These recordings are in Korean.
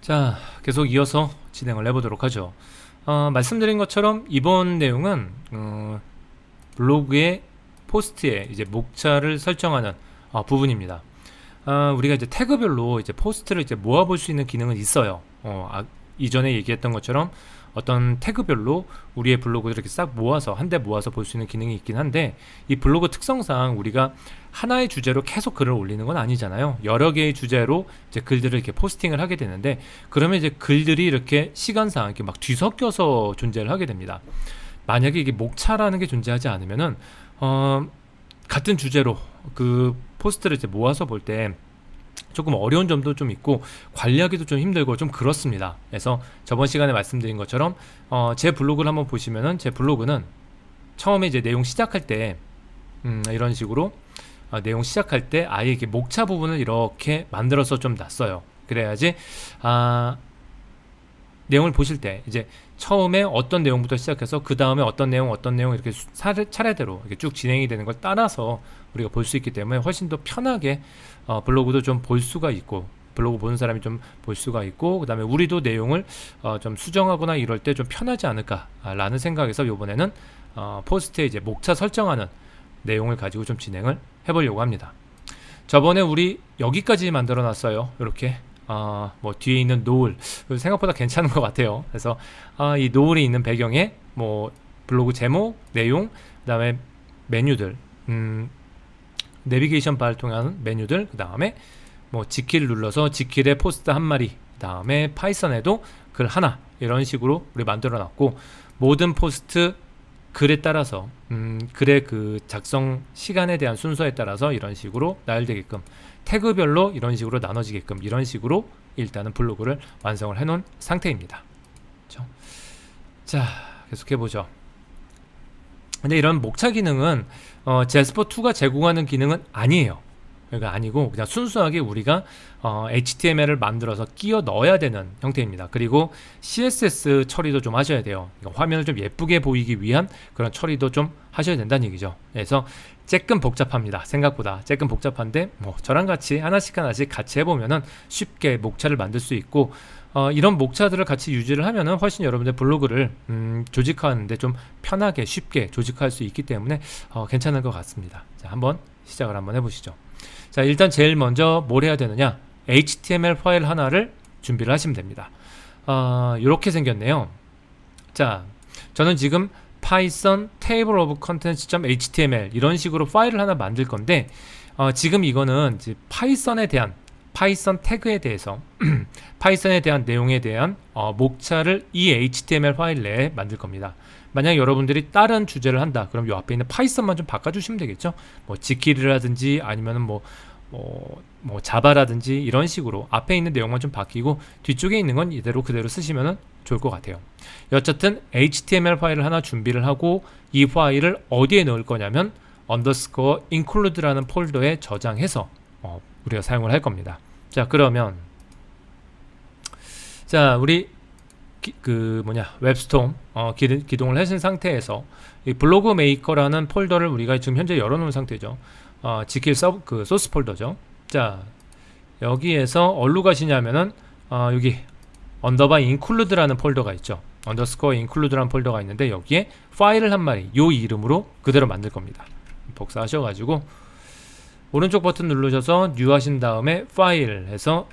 자, 계속 이어서 진행을 해보도록 하죠. 말씀드린 것처럼 이번 내용은 블로그의 포스트에 이제 목차를 설정하는 부분입니다. 우리가 이제 태그별로 이제 포스트를 이제 모아볼 수 있는 기능은 있어요. 이전에 얘기했던 것처럼 어떤 태그별로 우리의 블로그를 이렇게 싹 모아서 한 대 모아서 볼 수 있는 기능이 있긴 한데, 이 블로그 특성상 우리가 하나의 주제로 계속 글을 올리는 건 아니잖아요. 여러 개의 주제로 이제 글들을 이렇게 포스팅을 하게 되는데, 그러면 이제 글들이 이렇게 시간상 이렇게 막 뒤섞여서 존재를 하게 됩니다. 만약에 이게 목차라는 게 존재하지 않으면은 같은 주제로 그 포스트를 이제 모아서 볼 때 조금 어려운 점도 좀 있고 관리하기도 좀 힘들고 좀 그렇습니다. 그래서 저번 시간에 말씀드린 것처럼 제 블로그를 한번 보시면은, 제 블로그는 처음에 이제 내용 시작할 때 이런 식으로 내용 시작할 때 아예 이렇게 목차 부분을 이렇게 만들어서 좀 놨어요. 그래야지 내용을 보실 때 이제 처음에 어떤 내용부터 시작해서 그 다음에 어떤 내용 이렇게 차례대로 이렇게 쭉 진행이 되는 걸 따라서 우리가 볼 수 있기 때문에 훨씬 더 편하게 블로그도 좀 볼 수가 있고, 블로그 보는 사람이 좀 볼 수가 있고, 그 다음에 우리도 내용을 좀 수정하거나 이럴 때 좀 편하지 않을까라는 생각에서 이번에는 포스트에 이제 목차 설정하는 내용을 가지고 좀 진행을 해보려고 합니다. 저번에 우리 여기까지 만들어 놨어요. 이렇게 뭐 뒤에 있는 노을 생각보다 괜찮은 것 같아요. 그래서 이 노을이 있는 배경에 뭐 블로그 제목, 내용, 그 다음에 메뉴들, 내비게이션 바를 통한 메뉴들, 그 다음에 뭐 지키를 눌러서 지킬의 포스트 한 마리, 그 다음에 파이썬에도 글 하나, 이런 식으로 우리 만들어 놨고, 모든 포스트 글에 따라서 글의 그 작성 시간에 대한 순서에 따라서 이런 식으로 나열되게끔, 태그별로 이런 식으로 나눠지게끔, 이런 식으로 일단은 블로그를 완성을 해 놓은 상태입니다. 그렇죠? 자, 계속해 보죠. 근데 이런 목차 기능은 제스퍼2가 제공하는 기능은 아니에요. 그러니까 아니고 그냥 순수하게 우리가 HTML을 만들어서 끼워 넣어야 되는 형태입니다. 그리고 CSS 처리도 좀 하셔야 돼요. 그러니까 화면을 좀 예쁘게 보이기 위한 그런 처리도 좀 하셔야 된다는 얘기죠. 그래서 조금 복잡합니다. 생각보다 조금 복잡한데 뭐 저랑 같이 하나씩 같이 해보면은 쉽게 목차를 만들 수 있고, 이런 목차들을 같이 유지를 하면은 훨씬 여러분들 블로그를 조직하는데 좀 편하게 쉽게 조직할 수 있기 때문에 괜찮을 것 같습니다. 자, 한번 시작을 한번 해보시죠. 자, 일단 제일 먼저 뭘 해야 되느냐, HTML 파일 하나를 준비를 하시면 됩니다. 이렇게 생겼네요. 자, 저는 지금 python table of contents.html 이런 식으로 파일을 하나 만들 건데, 지금 이거는 이제 파이썬에 대한 파이썬 태그에 대해서 파이썬에 대한 내용에 대한 목차를 이 HTML 파일 내에 만들 겁니다. 만약 여러분들이 다른 주제를 한다, 그럼 이 앞에 있는 파이썬만 좀 바꿔주시면 되겠죠. 뭐 지키리라든지 아니면은 뭐 자바라든지 이런 식으로 앞에 있는 내용만 좀 바뀌고 뒤쪽에 있는 건 이대로 그대로 쓰시면 좋을 것 같아요. 어쨌든 HTML 파일을 하나 준비를 하고, 이 파일을 어디에 넣을 거냐면 underscore include라는 폴더에 저장해서 우리가 사용을 할 겁니다. 자, 그러면 자, 우리 웹스톰 기동을 하신 상태에서 이 블로그 메이커라는 폴더를 우리가 지금 현재 열어놓은 상태죠. 지킬 소스 폴더죠. 자, 여기에서 어디로 가시냐면은 여기 언더바 인클루드라는 폴더가 있죠. 언더스코어 인클루드라는 폴더가 있는데, 여기에 파일을 한 마리 요 이름으로 그대로 만들 겁니다. 복사하셔가지고 오른쪽 버튼 누르셔서 뉴 하신 다음에 파일 해서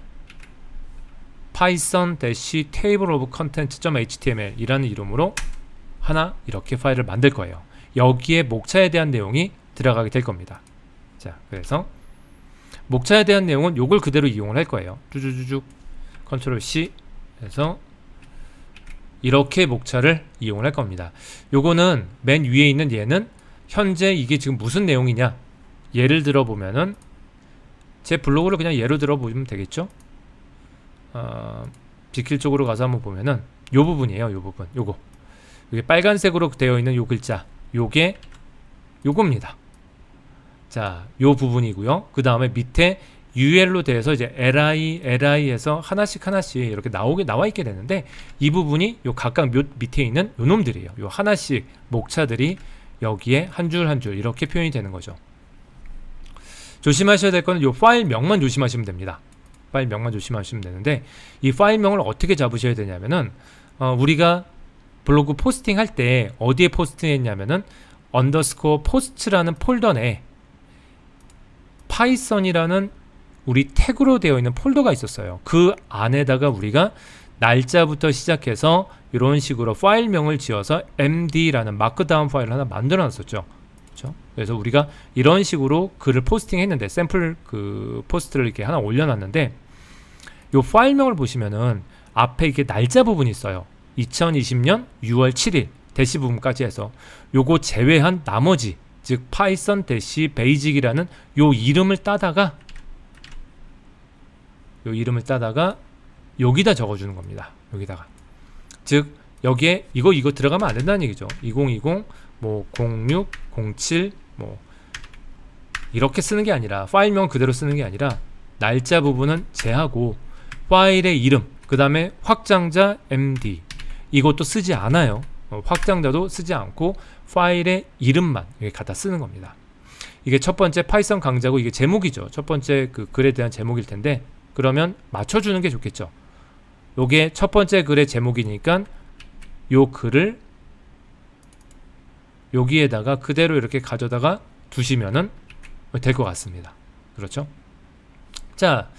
python-table of contents.html 이라는 이름으로 하나 이렇게 파일을 만들 거예요. 여기에 목차에 대한 내용이 들어가게 될 겁니다. 자, 그래서 목차에 대한 내용은 요걸 그대로 이용을 할 거예요. 쭈쭈쭈쭈 컨트롤 C 해서 이렇게 목차를 이용을 할 겁니다. 요거는 맨 위에 있는 얘는 현재 이게 지금 무슨 내용이냐, 예를 들어 보면은 제 블로그를 그냥 예로 들어 보면 되겠죠. 지킬 쪽으로 가서 한번 보면은 요 부분이에요. 요 부분, 요거 이게 빨간색으로 되어 있는 요 글자, 요게 요겁니다. 자, 요 부분이고요. 그 다음에 밑에 UL로 돼서 이제 LI에서 하나씩 이렇게 나와 있게 되는데, 이 부분이 요 각각 밑에 있는 요 놈들이에요. 요 하나씩 목차들이 여기에 한 줄 한 줄 이렇게 표현이 되는 거죠. 조심하셔야 될 거는 요 파일명만 조심하시면 됩니다. 파일명만 조심하시면 되는데, 이 파일명을 어떻게 잡으셔야 되냐면은 우리가 블로그 포스팅 할 때 어디에 포스팅했냐면은 언더스코어 포스트라는 폴더 내에 파이썬이라는 우리 태그로 되어 있는 폴더가 있었어요. 그 안에다가 우리가 날짜부터 시작해서 이런 식으로 파일명을 지어서 md라는 마크다운 파일을 하나 만들어 놨었죠. 그렇죠? 그래서 우리가 이런 식으로 글을 포스팅 했는데, 샘플 그 포스트를 이렇게 하나 올려놨는데, 이 파일명을 보시면은 앞에 이렇게 날짜 부분이 있어요. 2020년 6월 7일 대시 부분까지 해서 요거 제외한 나머지, 즉 파이썬 대시 베이직이라는 요 이름을 따다가 여기다 적어주는 겁니다. 여기다가, 즉 여기에 이거 들어가면 안 된다는 얘기죠. 2020 뭐 06 07 뭐 이렇게 쓰는 게 아니라, 파일명 그대로 쓰는 게 아니라 날짜 부분은 제하고 파일의 이름, 그 다음에 확장자 md 이것도 쓰지 않아요. 확장자도 쓰지 않고 파일의 이름만 이렇게 갖다 쓰는 겁니다. 이게 첫 번째 파이썬 강좌고, 이게 제목이죠. 첫 번째 그 글에 대한 제목일 텐데, 그러면 맞춰주는 게 좋겠죠. 요게 첫 번째 글의 제목이니까 요 글을 여기에다가 그대로 이렇게 가져다가 두시면은 될 것 같습니다. 그렇죠? 자,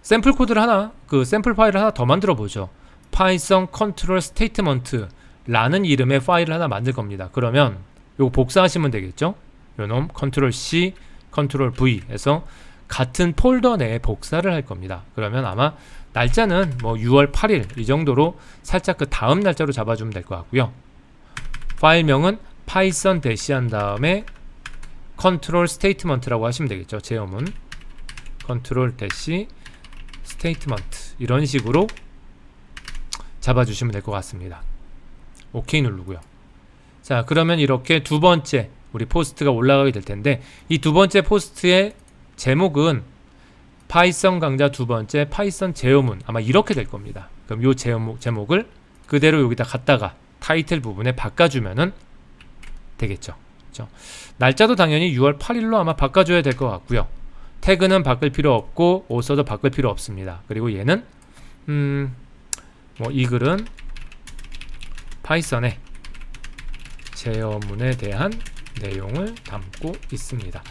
샘플 코드를 하나, 그 샘플 파일을 하나 더 만들어 보죠. 파이썬 컨트롤 스테이트먼트 라는 이름의 파일을 하나 만들 겁니다. 그러면 요거 복사하시면 되겠죠? 요놈 컨트롤 C, 컨트롤 V 해서 같은 폴더 내에 복사를 할 겁니다. 그러면 아마 날짜는 뭐 6월 8일 이 정도로 살짝 그 다음 날짜로 잡아주면 될 것 같고요. 파일명은 파이썬 대시한 다음에 컨트롤 스테이트먼트라고 하시면 되겠죠. 제어문 컨트롤 대시 스테이트먼트 이런 식으로 잡아주시면 될 것 같습니다. 오케이 누르고요. 자, 그러면 이렇게 두 번째 우리 포스트가 올라가게 될 텐데, 이 두 번째 포스트의 제목은 파이썬 강좌 두 번째 파이썬 제어문, 아마 이렇게 될 겁니다. 그럼 이 제목을 그대로 여기다 갖다가 타이틀 부분에 바꿔주면은 되겠죠. 그렇죠? 날짜도 당연히 6월 8일로 아마 바꿔줘야 될 것 같고요. 태그는 바꿀 필요 없고 오서도 바꿀 필요 없습니다. 그리고 얘는 뭐 이 글은 파이썬의 제어문에 대한 내용을 담고 있습니다.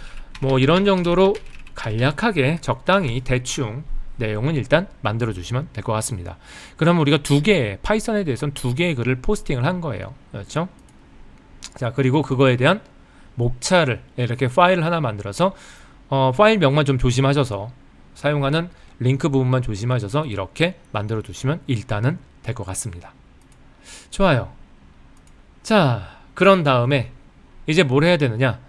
뭐 이런 정도로 간략하게 적당히 대충 내용은 일단 만들어 주시면 될 것 같습니다. 그럼 우리가 파이썬에 대해서는 두 개의 글을 포스팅을 한 거예요. 그렇죠? 자, 그리고 그거에 대한 목차를 이렇게 파일을 하나 만들어서 파일명만 좀 조심하셔서, 사용하는 링크 부분만 조심하셔서 이렇게 만들어 두시면 일단은 될 것 같습니다. 좋아요. 자, 그런 다음에 이제 뭘 해야 되느냐,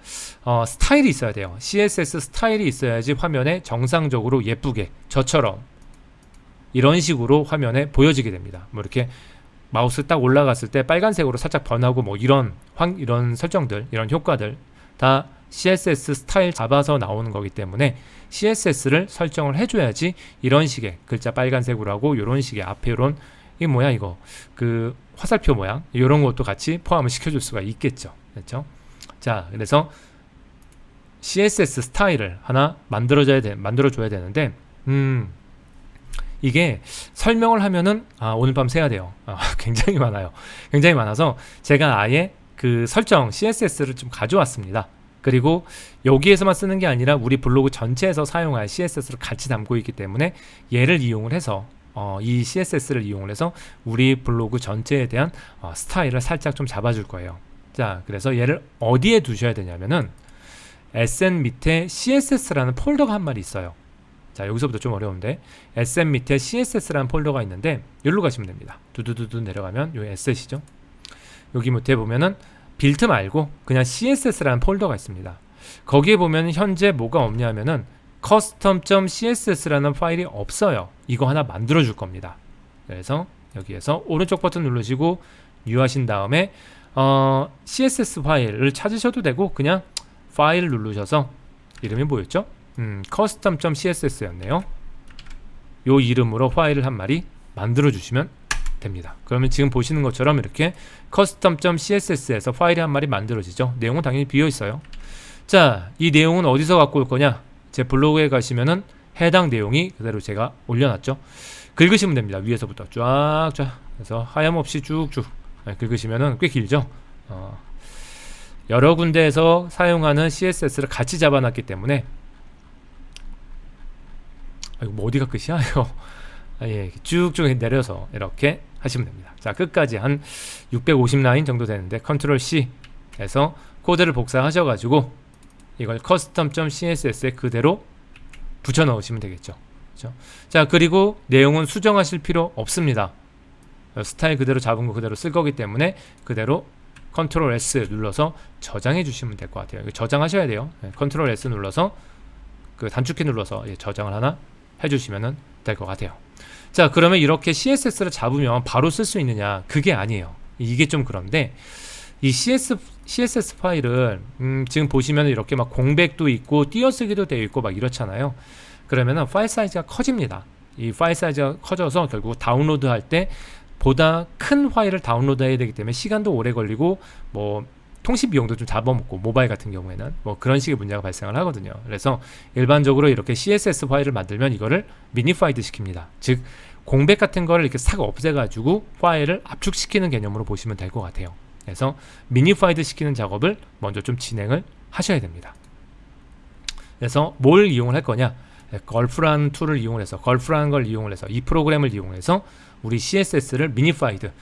스타일이 있어야 돼요. CSS 스타일이 있어야지 화면에 정상적으로 예쁘게 저처럼 이런 식으로 화면에 보여지게 됩니다. 뭐 이렇게 마우스 딱 올라갔을 때 빨간색으로 살짝 변하고 뭐 이런 설정들, 이런 효과들 다 CSS 스타일 잡아서 나오는 거기 때문에 CSS를 설정을 해줘야지 이런 식의 글자 빨간색으로 하고 이런 식의 앞에 이런 이게 뭐야 이거 그 화살표 모양 이런 것도 같이 포함을 시켜줄 수가 있겠죠. 그렇죠? 자, 그래서 CSS 스타일을 하나 만들어줘야 되는데 이게 설명을 하면은 오늘 밤 새야 돼요. 굉장히 많아요. 굉장히 많아서 제가 아예 그 설정 CSS를 좀 가져왔습니다. 그리고 여기에서만 쓰는 게 아니라 우리 블로그 전체에서 사용할 CSS를 같이 담고 있기 때문에 얘를 이용을 해서 이 CSS를 이용을 해서 우리 블로그 전체에 대한 스타일을 살짝 좀 잡아줄 거예요. 자, 그래서 얘를 어디에 두셔야 되냐면은 SN 밑에 CSS라는 폴더가 한 마리 있어요. 자, 여기서부터 좀 어려운데 SN 밑에 CSS라는 폴더가 있는데 여기로 가시면 됩니다. 두두두두 내려가면 요 S이죠. 여기 밑에 보면은 빌트 말고 그냥 CSS라는 폴더가 있습니다. 거기에 보면 현재 뭐가 없냐면은 custom.css라는 파일이 없어요. 이거 하나 만들어 줄 겁니다. 그래서 여기에서 오른쪽 버튼 누르시고 new 하신 다음에 CSS 파일을 찾으셔도 되고 그냥 파일 누르셔서 이름이 뭐였죠? custom.css였네요. 요 이름으로 파일을 한 마리 만들어 주시면 됩니다. 그러면 지금 보시는 것처럼 이렇게 custom.css에서 파일이 한 마리 만들어지죠. 내용은 당연히 비어 있어요. 자, 이 내용은 어디서 갖고 올 거냐? 제 블로그에 가시면은 해당 내용이 그대로 제가 올려놨죠. 긁으시면 됩니다. 위에서부터 쫙쫙 그래서 하염없이 쭉쭉 긁으시면은 꽤 길죠. 여러 군데에서 사용하는 CSS를 같이 잡아놨기 때문에 이거 뭐 어디가 끝이야 이거. 예, 쭉쭉 내려서 이렇게 하시면 됩니다. 자, 끝까지 한 650라인 정도 되는데 컨트롤 C 해서 코드를 복사하셔가지고 이걸 custom.css에 그대로 붙여 넣으시면 되겠죠. 그렇죠? 자, 그리고 내용은 수정하실 필요 없습니다. 스타일 그대로 잡은 거 그대로 쓸 거기 때문에 그대로 컨트롤 S 눌러서 저장해 주시면 될 것 같아요. 이거 저장하셔야 돼요. 컨트롤 S 눌러서 그 단축키 눌러서 저장을 하나 해주시면 될 것 같아요. 자, 그러면 이렇게 CSS를 잡으면 바로 쓸 수 있느냐? 그게 아니에요. 이게 좀 그런데 이 CSS 파일을 지금 보시면 이렇게 막 공백도 있고 띄어쓰기도 되어 있고 막 이렇잖아요. 그러면은 파일 사이즈가 커집니다. 이 파일 사이즈가 커져서 결국 다운로드 할 때 보다 큰 파일을 다운로드 해야 되기 때문에 시간도 오래 걸리고 뭐 통신 비용도 좀 잡아먹고 모바일 같은 경우에는 뭐 그런 식의 문제가 발생을 하거든요. 그래서 일반적으로 이렇게 CSS 파일을 만들면 이거를 미니파이드 시킵니다. 즉 공백 같은 거를 이렇게 싹 없애가지고 파일을 압축시키는 개념으로 보시면 될 것 같아요. 그래서 미니파이드 시키는 작업을 먼저 좀 진행을 하셔야 됩니다. 그래서 뭘 이용을 할 거냐? 걸프라는 툴을 이용해서 걸프라는 걸 이용을 해서 이 프로그램을 이용해서 우리 CSS를 미니파이드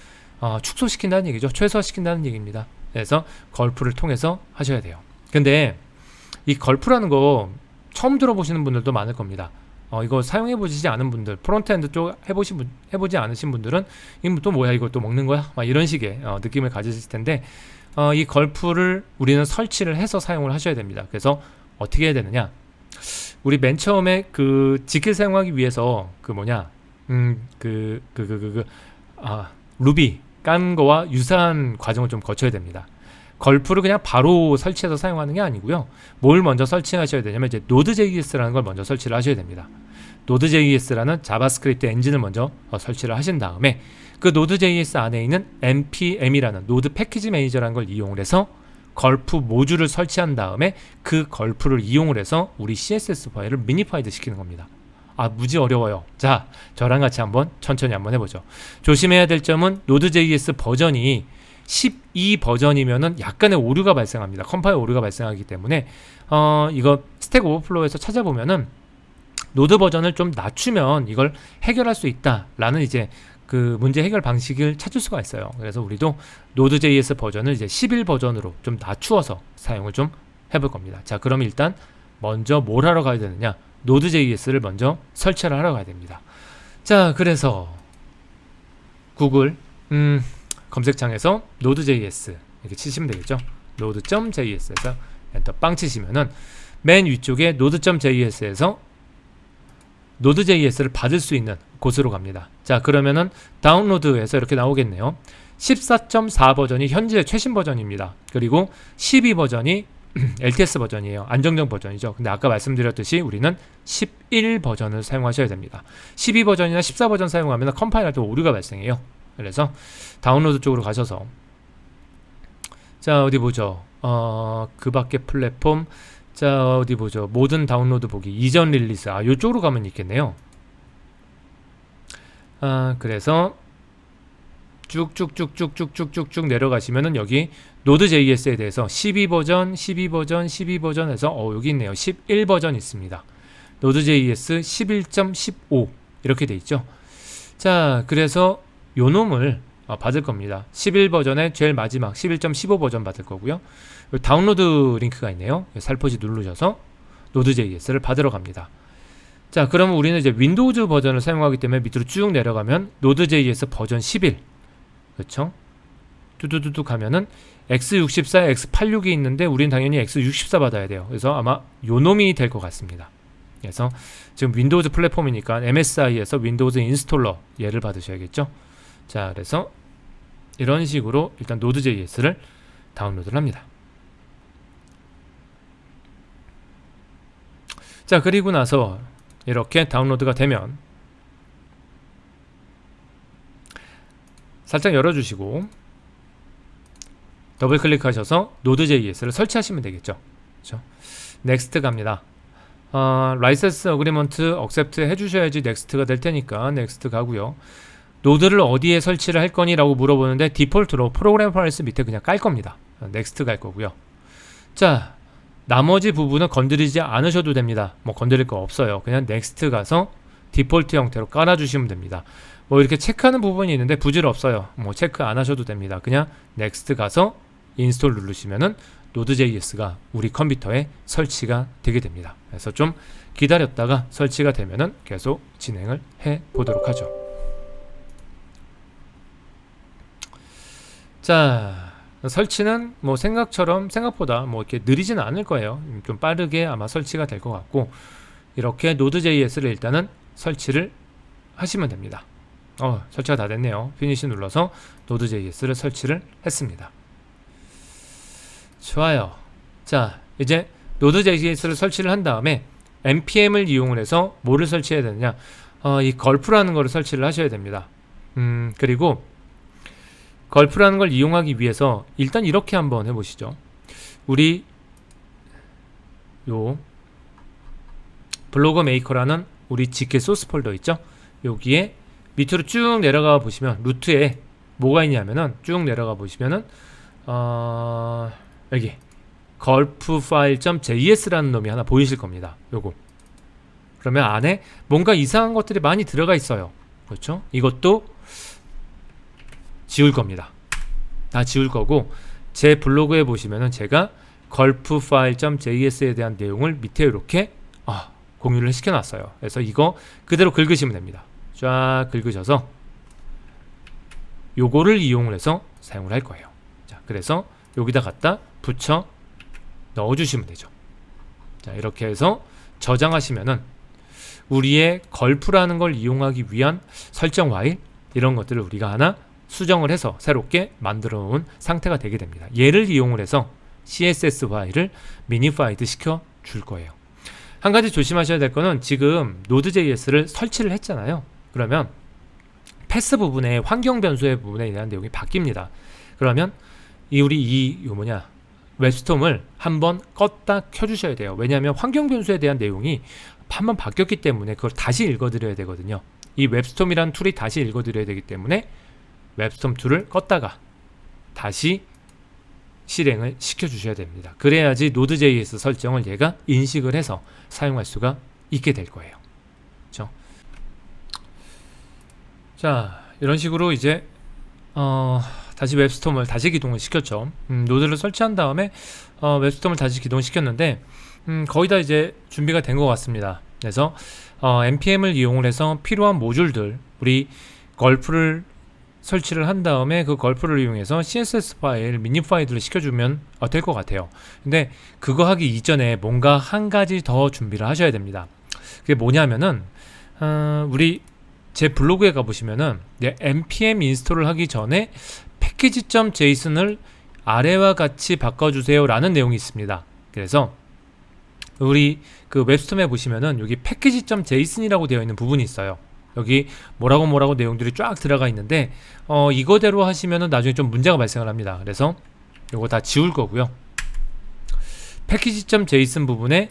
축소시킨다는 얘기죠. 최소화시킨다는 얘기입니다. 그래서 걸프를 통해서 하셔야 돼요. 근데 이 걸프라는 거 처음 들어보시는 분들도 많을 겁니다. 이거 사용해보시지 않은 분들, 프론트엔드 쪽 해보지 않으신 분들은 이거 또 뭐야, 이거 또 먹는 거야? 막 이런 식의 느낌을 가지실 텐데 이 걸프를 우리는 설치를 해서 사용을 하셔야 됩니다. 그래서 어떻게 해야 되느냐? 우리 맨 처음에 그 지킬 사용하기 위해서 그 뭐냐 루비 깐 거와 유사한 과정을 좀 거쳐야 됩니다. 걸프를 그냥 바로 설치해서 사용하는 게 아니고요. 뭘 먼저 설치하셔야 되냐면 이제 Node.js라는 걸 먼저 설치를 하셔야 됩니다. Node.js라는 자바스크립트 엔진을 먼저 설치를 하신 다음에 그 Node.js 안에 있는 npm이라는 노드 패키지 매니저라는 걸 이용을 해서 걸프 모듈을 설치한 다음에 그 걸프를 이용을 해서 우리 CSS 파일을 미니파이드 시키는 겁니다. 무지 어려워요. 자, 저랑 같이 한번 천천히 한번 해보죠. 조심해야 될 점은 Node.js 버전이 12 버전이면은 약간의 오류가 발생합니다. 컴파일 오류가 발생하기 때문에 이거 스택 오버플로우에서 찾아보면은 노드 버전을 좀 낮추면 이걸 해결할 수 있다라는 이제 그 문제 해결 방식을 찾을 수가 있어요. 그래서 우리도 Node.js 버전을 이제 11 버전으로 좀 낮추어서 사용을 좀 해볼 겁니다. 자, 그럼 일단 먼저 뭘 하러 가야 되느냐? Node.js를 먼저 설치를 하러 가야 됩니다. 자, 그래서 구글 검색창에서 Node.js 이렇게 치시면 되겠죠. Node.js에서 엔터 빵 치시면은 맨 위쪽에 Node.js에서 Node.js를 받을 수 있는 곳으로 갑니다. 자, 그러면은 다운로드에서 이렇게 나오겠네요. 14.4 버전이 현재 최신 버전입니다. 그리고 12 버전이 LTS 버전이에요. 안정적 버전이죠. 근데 아까 말씀드렸듯이 우리는 11 버전을 사용하셔야 됩니다. 12 버전이나 14 버전 사용하면 컴파일할 때 오류가 발생해요. 그래서 다운로드 쪽으로 가셔서 자, 어디 보죠. 그 밖에 플랫폼, 자, 어디 보죠. 모든 다운로드 보기, 이전 릴리스, 요쪽으로 가면 있겠네요. 그래서 쭉쭉쭉쭉쭉쭉쭉 내려가시면은 여기 Node.js에 대해서 12버전, 12버전, 12버전 해서 여기 있네요. 11버전 있습니다. Node.js 11.15 이렇게 돼 있죠. 자, 그래서 요 놈을 받을 겁니다. 11버전의 제일 마지막 11.15 버전 받을 거고요. 다운로드 링크가 있네요. 살포시 누르셔서 Node.js를 받으러 갑니다. 자, 그러면 우리는 이제 윈도우즈 버전을 사용하기 때문에 밑으로 쭉 내려가면 Node.js 버전 11, 그렇죠? 뚜두두두 가면은 x64, x86이 있는데 우리는 당연히 x64 받아야 돼요. 그래서 아마 요 놈이 될 것 같습니다. 그래서 지금 윈도우즈 플랫폼이니까 MSI에서 윈도우즈 인스톨러 얘를 받으셔야겠죠. 자, 그래서 이런 식으로 일단 Node.js를 다운로드를 합니다. 자, 그리고 나서 이렇게 다운로드가 되면 살짝 열어주시고 더블 클릭하셔서 Node.js를 설치하시면 되겠죠. 그렇죠? 넥스트 갑니다. 라이센스 어그리먼트 억셉트 해주셔야지 넥스트가 될 테니까 넥스트 가고요. 노드를 어디에 설치를 할 거니 라고 물어보는데 디폴트로 프로그램 파일스 밑에 그냥 깔 겁니다. 넥스트 갈 거고요. 자, 나머지 부분은 건드리지 않으셔도 됩니다. 뭐 건드릴 거 없어요. 그냥 넥스트 가서 디폴트 형태로 깔아주시면 됩니다. 뭐 이렇게 체크하는 부분이 있는데 부질 없어요. 뭐 체크 안 하셔도 됩니다. 그냥 넥스트 가서 인스톨 누르시면은 노드.js가 우리 컴퓨터에 설치가 되게 됩니다. 그래서 좀 기다렸다가 설치가 되면은 계속 진행을 해 보도록 하죠. 자, 설치는 뭐 생각보다 뭐 이렇게 느리지는 않을 거예요. 좀 빠르게 아마 설치가 될 것 같고, 이렇게 노드.js를 일단은 설치를 하시면 됩니다. 설치가 다 됐네요. 피니시 눌러서 노드.js를 설치를 했습니다. 좋아요. 자, 이제 노드.js를 설치를 한 다음에 npm을 이용을 해서 뭐를 설치해야 되느냐, 이 걸프라는 거를 설치를 하셔야 됩니다. 그리고 걸프라는 걸 이용하기 위해서 일단 이렇게 한번 해보시죠. 우리 요 블로그 메이커라는 우리 gk 소스 폴더 있죠? 여기에 밑으로 쭉 내려가 보시면 루트에 뭐가 있냐면은 쭉 내려가 보시면은 여기 걸프 파일.js라는 놈이 하나 보이실 겁니다. 요거. 그러면 안에 뭔가 이상한 것들이 많이 들어가 있어요. 그렇죠? 이것도 지울 겁니다. 다 지울 거고, 제 블로그에 보시면은 제가 걸프 파일.js에 대한 내용을 밑에 이렇게 공유를 시켜놨어요. 그래서 이거 그대로 긁으시면 됩니다. 쫙 긁으셔서 요거를 이용을 해서 사용을 할 거예요. 자, 그래서 여기다 갖다 붙여 넣어주시면 되죠. 자, 이렇게 해서 저장하시면은 우리의 걸프라는 걸 이용하기 위한 설정 파일, 이런 것들을 우리가 하나 수정을 해서 새롭게 만들어 놓은 상태가 되게 됩니다. 얘를 이용을 해서 CSS 파일을 미니파이드 시켜 줄 거예요. 한 가지 조심하셔야 될 거는, 지금 노드.js를 설치를 했잖아요. 그러면 패스 부분에 환경 변수의 부분에 대한 내용이 바뀝니다. 그러면 우리 웹스톰을 한번 껐다 켜주셔야 돼요. 왜냐하면 환경 변수에 대한 내용이 한번 바뀌었기 때문에 그걸 다시 읽어드려야 되거든요. 이 웹스톰이라는 툴이 다시 읽어드려야 되기 때문에 웹스톰 툴을 껐다가 다시 실행을 시켜주셔야 됩니다. 그래야지 노드.js 설정을 얘가 인식을 해서 사용할 수가 있게 될 거예요. 그렇죠? 자, 이런 식으로 이제 다시 웹스톰을 다시 기동을 시켰죠. 노드를 설치한 다음에 웹스톰을 다시 기동시켰는데 거의 다 이제 준비가 된 것 같습니다. 그래서 npm을 이용을 해서 필요한 모듈들, 우리 걸프를 설치를 한 다음에 그 걸프를 이용해서 CSS 파일, 미니 파일을 시켜주면 될 것 같아요. 근데 그거 하기 이전에 뭔가 한 가지 더 준비를 하셔야 됩니다. 그게 뭐냐면은 우리 제 블로그에 가보시면은 npm 인스톨을 하기 전에 패키지.json을 아래와 같이 바꿔주세요 라는 내용이 있습니다. 그래서 우리 그 웹스톰에 보시면은 여기 패키지.json이라고 되어 있는 부분이 있어요. 여기 뭐라고 내용들이 쫙 들어가 있는데 이거대로 하시면은 나중에 좀 문제가 발생을 합니다. 그래서 요거 다 지울 거고요. 패키지.json 부분에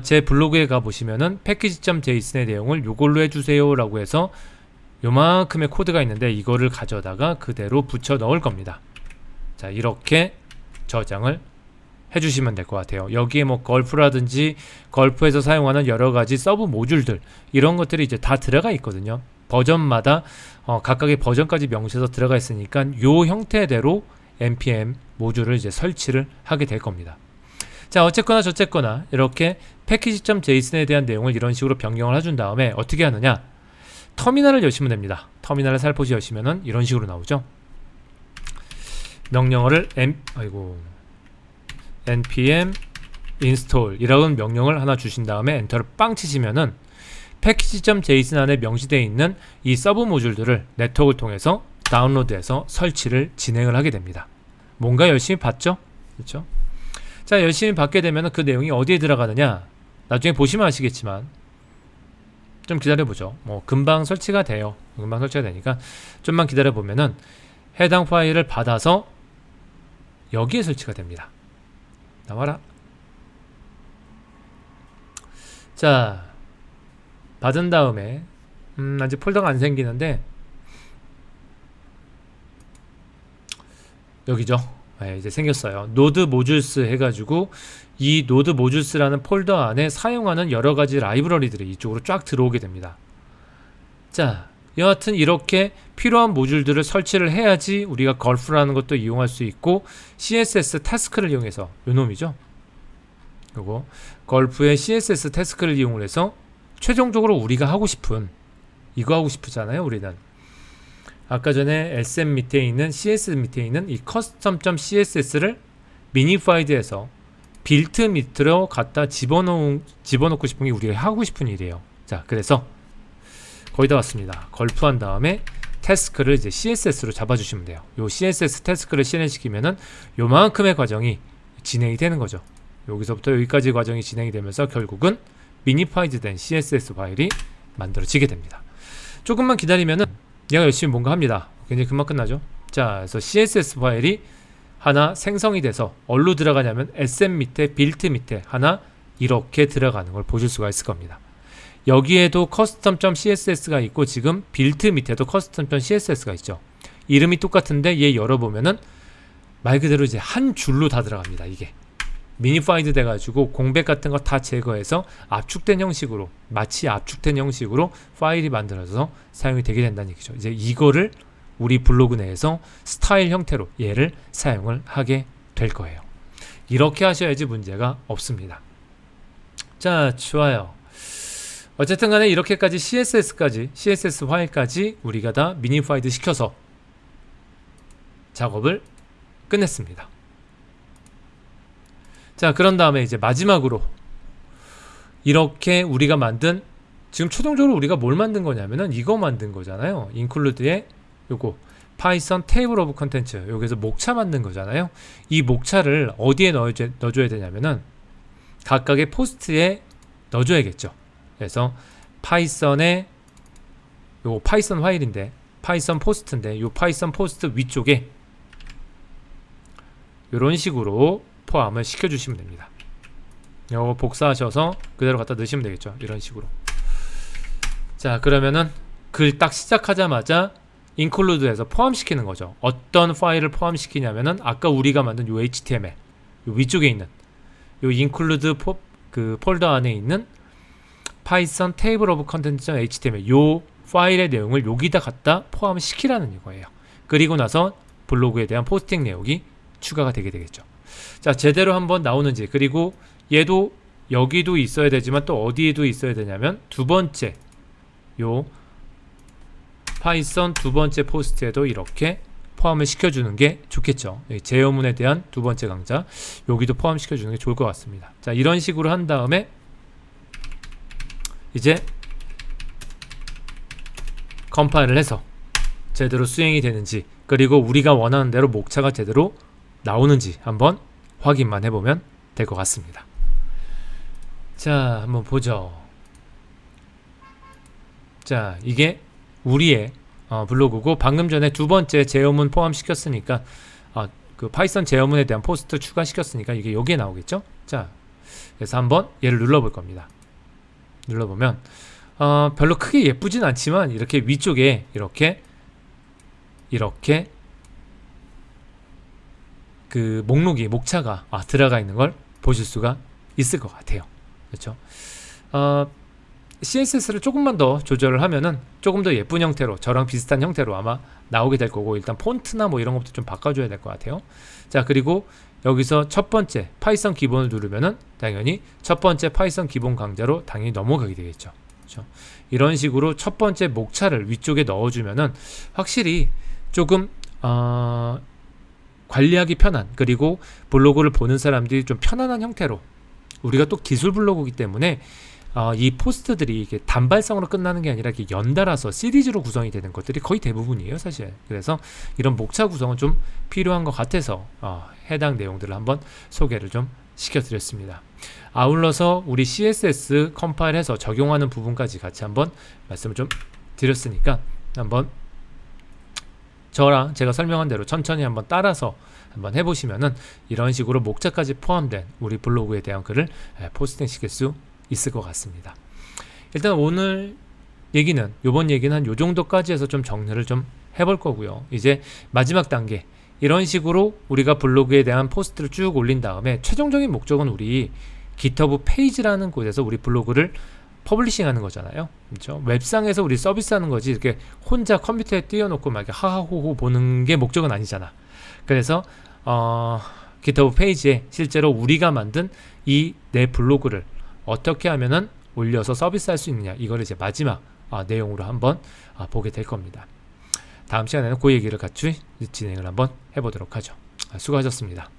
제 블로그에 가 보시면은 패키지.json의 내용을 요걸로 해주세요 라고 해서 요만큼의 코드가 있는데 이거를 가져다가 그대로 붙여 넣을 겁니다. 자, 이렇게 저장을 해주시면 될 것 같아요. 여기에 뭐 걸프라든지 걸프에서 사용하는 여러가지 서브 모듈들, 이런 것들이 이제 다 들어가 있거든요. 버전마다 각각의 버전까지 명시해서 들어가 있으니까 요 형태대로 npm 모듈을 이제 설치를 하게 될 겁니다. 자, 어쨌거나 저쨌거나 이렇게 패키지.json에 대한 내용을 이런 식으로 변경을 해준 다음에 어떻게 하느냐, 터미널을 여시면 됩니다. 터미널을 살포시 여시면은 이런 식으로 나오죠. 명령어를 npm install 이라는 명령을 하나 주신 다음에 엔터를 빵 치시면은 패키지.json 안에 명시되어 있는 이 서브 모듈들을 네트워크를 통해서 다운로드해서 설치를 진행을 하게 됩니다. 뭔가 열심히 봤죠? 그렇죠? 자, 열심히 받게 되면 그 내용이 어디에 들어가느냐, 나중에 보시면 아시겠지만 좀 기다려보죠. 뭐 금방 설치가 돼요. 금방 설치가 되니까 좀만 기다려보면은 해당 파일을 받아서 여기에 설치가 됩니다. 나와라. 자, 받은 다음에 아직 폴더가 안 생기는데 여기죠. 네, 이제 생겼어요. 노드 모듈스 해가지고 이 노드 모듈스라는 폴더 안에 사용하는 여러가지 라이브러리들이 이쪽으로 쫙 들어오게 됩니다. 자, 여하튼 이렇게 필요한 모듈들을 설치를 해야지 우리가 걸프라는 것도 이용할 수 있고 CSS 태스크를 이용해서 요놈이죠. 요거 걸프의 CSS 태스크를 이용을 해서 최종적으로 우리가 하고 싶은 이거 하고 싶잖아요. 우리는 아까 전에 SM 밑에 있는 CSS 밑에 있는 이 custom.css를 미니파이드에서 빌트 밑으로 갖다 집어넣고 싶은 게 우리가 하고 싶은 일이에요. 자, 그래서 거의 다 왔습니다. 걸프한 다음에 태스크를 이제 CSS로 잡아주시면 돼요. 요 CSS 태스크를 실행시키면은 요만큼의 과정이 진행이 되는 거죠. 여기서부터 여기까지 과정이 진행이 되면서 결국은 미니파이드 된 CSS 파일이 만들어지게 됩니다. 조금만 기다리면은 얘가 열심히 뭔가 합니다. 굉장히 금방 끝나죠. 자, 그래서 CSS 파일이 하나 생성이 돼서 어디로 들어가냐면 SM 밑에 빌트 밑에 하나 이렇게 들어가는 걸 보실 수가 있을 겁니다. 여기에도 custom.css가 있고 지금 빌트 밑에도 custom.css가 있죠. 이름이 똑같은데 얘 열어보면은 말 그대로 이제 한 줄로 다 들어갑니다. 이게 미니파이드 돼가지고 공백 같은 거 다 제거해서 압축된 형식으로 마치 압축된 형식으로 파일이 만들어져서 사용이 되게 된다는 얘기죠. 이제 이거를 우리 블로그 내에서 스타일 형태로 얘를 사용을 하게 될 거예요. 이렇게 하셔야지 문제가 없습니다. 자, 좋아요. 어쨌든 간에 이렇게까지 CSS 파일까지 우리가 다 미니파이드 시켜서 작업을 끝냈습니다. 자, 그런 다음에 이제 마지막으로 이렇게 우리가 만든 지금 최종적으로 우리가 뭘 만든 거냐면은 이거 만든 거잖아요. include에 요거 파이썬 테이블 오브 컨텐츠 여기서 목차 만든 거잖아요. 이 목차를 어디에 넣어줘야 되냐면은 각각의 포스트에 넣어줘야겠죠. 그래서 파이썬의 요 파이썬 파일인데 파이썬 포스트인데 요 파이썬 포스트 위쪽에 요런 식으로 포함을 시켜주시면 됩니다. 요거 복사하셔서 그대로 갖다 넣으시면 되겠죠. 이런 식으로. 자, 그러면은 글 딱 시작하자마자 include에서 포함시키는 거죠. 어떤 파일을 포함시키냐면은 아까 우리가 만든 요 HTML 요 위쪽에 있는 요 include 그 폴더 안에 있는 파이썬 테이블 오브 컨텐츠.html 요 파일의 내용을 여기다 갖다 포함시키라는 이거예요. 그리고 나서 블로그에 대한 포스팅 내용이 추가가 되게 되겠죠. 자, 제대로 한번 나오는지 그리고 얘도 여기도 있어야 되지만 또 어디에도 있어야 되냐면 두 번째 요 파이썬 두 번째 포스트에도 이렇게 포함을 시켜주는 게 좋겠죠. 제어문에 대한 두 번째 강좌 여기도 포함시켜주는 게 좋을 것 같습니다. 자, 이런 식으로 한 다음에 이제 컴파일을 해서 제대로 수행이 되는지 그리고 우리가 원하는 대로 목차가 제대로 나오는지 한번 확인만 해보면 될 것 같습니다. 자, 한번 보죠. 자, 이게 우리의 블로그고 방금 전에 두 번째 제어문 포함시켰으니까 그 파이썬 제어문에 대한 포스트 추가시켰으니까 이게 여기에 나오겠죠. 자, 그래서 한번 얘를 눌러볼 겁니다. 눌러보면 별로 크게 예쁘진 않지만 이렇게 위쪽에 이렇게 그 목차가 들어가 있는 걸 보실 수가 있을 것 같아요. 그렇죠? CSS를 조금만 더 조절을 하면은 조금 더 예쁜 형태로 저랑 비슷한 형태로 아마 나오게 될 거고 일단 폰트나 뭐 이런 것도 좀 바꿔줘야 될 것 같아요. 자, 그리고 여기서 첫 번째 파이썬 기본을 누르면은 당연히 첫 번째 파이썬 기본 강좌로 당연히 넘어가게 되겠죠. 그렇죠? 이런 식으로 첫 번째 목차를 위쪽에 넣어주면은 확실히 조금 관리하기 편한 그리고 블로그를 보는 사람들이 좀 편안한 형태로 우리가 또 기술 블로그이기 때문에 이 포스트들이 이게 단발성으로 끝나는 게 아니라 이렇게 연달아서 시리즈로 구성이 되는 것들이 거의 대부분이에요, 사실. 그래서 이런 목차 구성은 좀 필요한 것 같아서 해당 내용들을 한번 소개를 좀 시켜드렸습니다. 아울러서 우리 CSS 컴파일해서 적용하는 부분까지 같이 한번 말씀을 좀 드렸으니까 한번 저랑 제가 설명한 대로 천천히 한번 따라서 한번 해보시면은 이런 식으로 목차까지 포함된 우리 블로그에 대한 글을 포스팅 시킬 수 있을 것 같습니다. 일단 오늘 얘기는 요번 얘기는 한 요 정도까지 해서 좀 정리를 좀 해볼 거고요. 이제 마지막 단계, 이런 식으로 우리가 블로그에 대한 포스트를 쭉 올린 다음에 최종적인 목적은 우리 GitHub 페이지라는 곳에서 우리 블로그를 퍼블리싱 하는 거잖아요. 그렇죠? 웹상에서 우리 서비스하는 거지, 이렇게 혼자 컴퓨터에 띄워놓고 막 이렇게 하하호호 보는 게 목적은 아니잖아. 그래서 GitHub 페이지에 실제로 우리가 만든 이 내 블로그를 어떻게 하면은 올려서 서비스할 수 있느냐, 이거를 이제 마지막 내용으로 한번 보게 될 겁니다. 다음 시간에는 그 얘기를 같이 진행을 한번 해보도록 하죠. 수고하셨습니다.